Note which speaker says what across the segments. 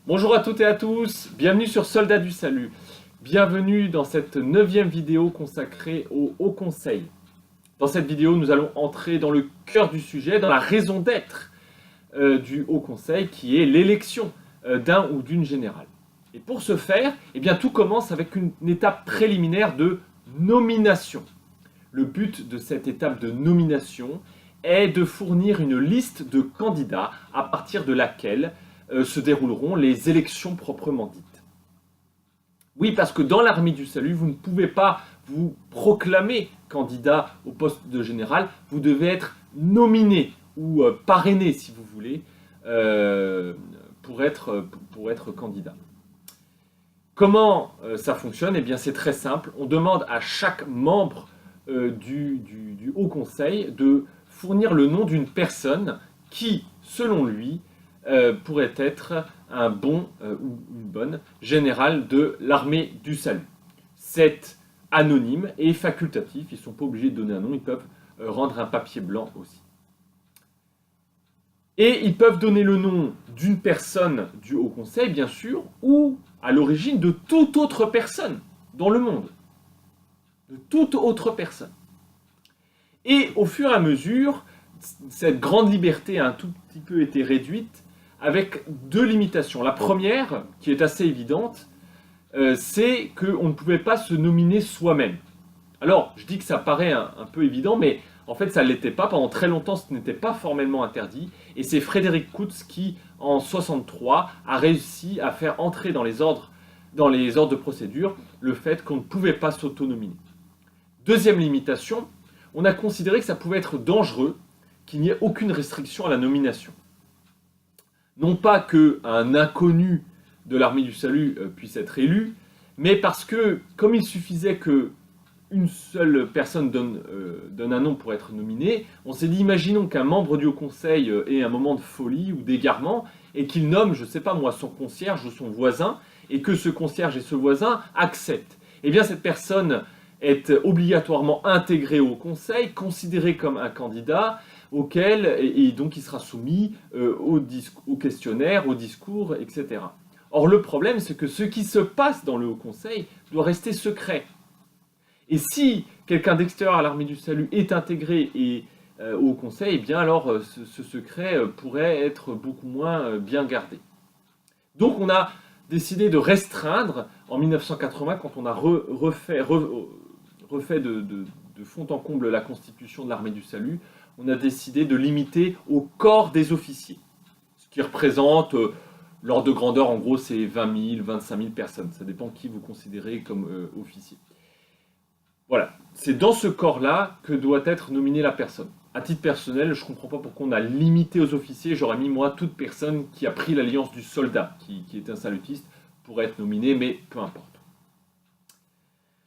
Speaker 1: Bonjour à toutes et à tous, bienvenue sur Soldats du Salut. Bienvenue dans cette 9e vidéo consacrée au Haut Conseil. Dans cette vidéo, nous allons entrer dans le cœur du sujet, dans la raison d'être du Haut Conseil, qui est l'élection d'un ou d'une générale. Et pour ce faire, tout commence avec une étape préliminaire de nomination. Le but de cette étape de nomination est de fournir une liste de candidats à partir de laquelle se dérouleront les élections proprement dites. Oui, parce que dans l'armée du salut, vous ne pouvez pas vous proclamer candidat au poste de général, vous devez être nominé ou parrainé, si vous voulez, pour être candidat. Comment ça fonctionne? Eh bien, c'est très simple. On demande à chaque membre du Haut Conseil de fournir le nom d'une personne qui, selon lui, pourrait être un bon ou une bonne générale de l'armée du salut. C'est anonyme et facultatif, ils ne sont pas obligés de donner un nom, ils peuvent rendre un papier blanc aussi. Et ils peuvent donner le nom d'une personne du Haut Conseil, bien sûr, ou à l'origine de toute autre personne dans le monde. De toute autre personne. Et au fur et à mesure, cette grande liberté a un tout petit peu été réduite avec deux limitations. La première, qui est assez évidente, c'est qu'on ne pouvait pas se nominer soi-même. Alors, je dis que ça paraît un peu évident, mais en fait, ça ne l'était pas. Pendant très longtemps, ce n'était pas formellement interdit. Et c'est Frédéric Coutts qui, en 1963, a réussi à faire entrer dans les ordres de procédure le fait qu'on ne pouvait pas s'autonominer. Deuxième limitation, on a considéré que ça pouvait être dangereux qu'il n'y ait aucune restriction à la nomination. Non pas qu'un inconnu de l'armée du salut puisse être élu, mais parce que, comme il suffisait qu'une seule personne donne un nom pour être nominé, on s'est dit, imaginons qu'un membre du Haut Conseil ait un moment de folie ou d'égarement, et qu'il nomme, je ne sais pas moi, son concierge ou son voisin, et que ce concierge et ce voisin acceptent. Eh bien, cette personne est obligatoirement intégré au Conseil, considéré comme un candidat, auquel, et donc il sera soumis au questionnaire, au discours, etc. Or le problème, c'est que ce qui se passe dans le Haut Conseil doit rester secret. Et si quelqu'un d'extérieur à l'armée du salut est intégré au Haut Conseil, eh bien alors ce secret pourrait être beaucoup moins bien gardé. Donc on a décidé de restreindre, en 1980, quand on a refait de fond en comble la constitution de l'armée du salut, on a décidé de limiter au corps des officiers. Ce qui représente, l'ordre de grandeur, en gros, c'est 20 000, 25 000 personnes. Ça dépend qui vous considérez comme officier. Voilà, c'est dans ce corps-là que doit être nominée la personne. À titre personnel, je ne comprends pas pourquoi on a limité aux officiers. J'aurais mis, moi, toute personne qui a pris l'alliance du soldat, qui est un salutiste, pourrait être nominée, mais peu importe.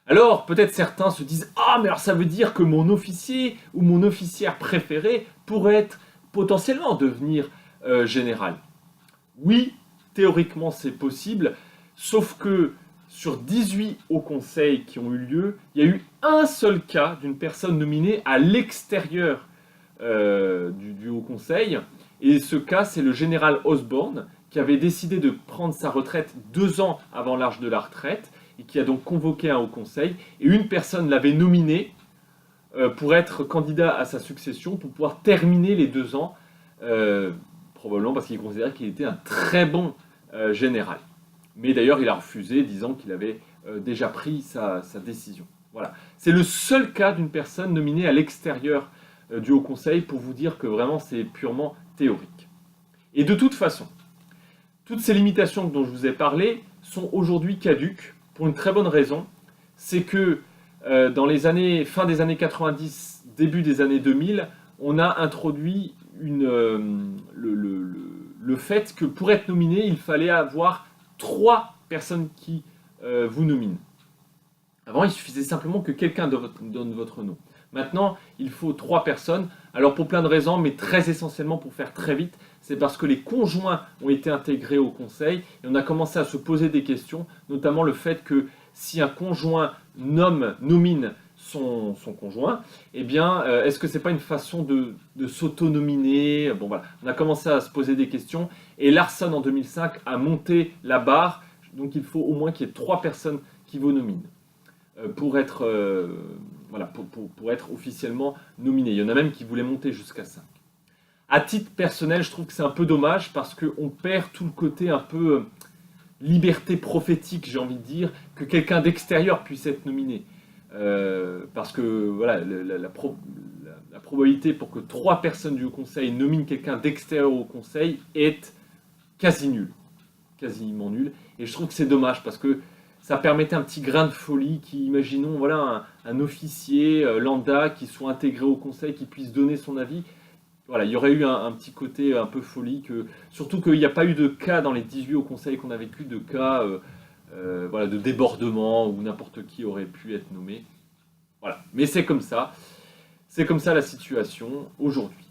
Speaker 1: Alors, peut-être certains se disent « Ah, mais alors ça veut dire que mon officier ou mon officière préféré pourrait potentiellement devenir général. » Oui, théoriquement c'est possible, sauf que sur 18 hauts conseils qui ont eu lieu, il y a eu un seul cas d'une personne nominée à l'extérieur du Haut Conseil, et ce cas c'est le général Osborne, qui avait décidé de prendre sa retraite 2 ans avant l'âge de la retraite, et qui a donc convoqué un Haut Conseil, et une personne l'avait nominé pour être candidat à sa succession, pour pouvoir terminer les 2 ans, probablement parce qu'il considérait qu'il était un très bon général. Mais d'ailleurs, il a refusé, disant qu'il avait déjà pris sa décision. Voilà. C'est le seul cas d'une personne nominée à l'extérieur du Haut Conseil, pour vous dire que vraiment c'est purement théorique. Et de toute façon, toutes ces limitations dont je vous ai parlé sont aujourd'hui caduques, pour une très bonne raison, c'est que dans les fin des années 90, début des années 2000, on a introduit le fait que pour être nominé, il fallait avoir 3 personnes qui vous nominent. Avant, il suffisait simplement que quelqu'un donne votre nom. Maintenant, il faut 3 personnes. Alors pour plein de raisons, mais très essentiellement pour faire très vite, c'est parce que les conjoints ont été intégrés au conseil et on a commencé à se poser des questions, notamment le fait que si un conjoint nomine son conjoint, eh bien, est-ce que c'est pas une façon de s'autonominer? Bon voilà, on a commencé à se poser des questions, et Larsson en 2005 a monté la barre, donc il faut au moins qu'il y ait 3 personnes qui vous nominent pour être, voilà, pour être officiellement nominé. Il y en a même qui voulaient monter jusqu'à 5. À titre personnel, je trouve que c'est un peu dommage parce qu'on perd tout le côté un peu liberté prophétique, j'ai envie de dire, que quelqu'un d'extérieur puisse être nominé. Parce que voilà, la probabilité pour que 3 personnes du Haut Conseil nominent quelqu'un d'extérieur au Conseil est quasi nulle. Quasiment nulle. Et je trouve que c'est dommage parce que ça permettait un petit grain de folie qui, imaginons, voilà, un officier lambda qui soit intégré au Conseil, qui puisse donner son avis. Voilà, il y aurait eu un petit côté un peu folie, surtout qu'il n'y a pas eu de cas dans les 18 au Conseil qu'on a vécu, de cas voilà, de débordement où n'importe qui aurait pu être nommé. Voilà, mais c'est comme ça la situation aujourd'hui.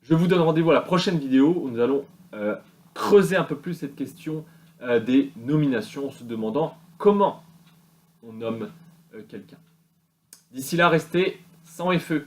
Speaker 1: Je vous donne rendez-vous à la prochaine vidéo où nous allons creuser un peu plus cette question des nominations en se demandant comment on nomme quelqu'un. D'ici là, restez sans FE.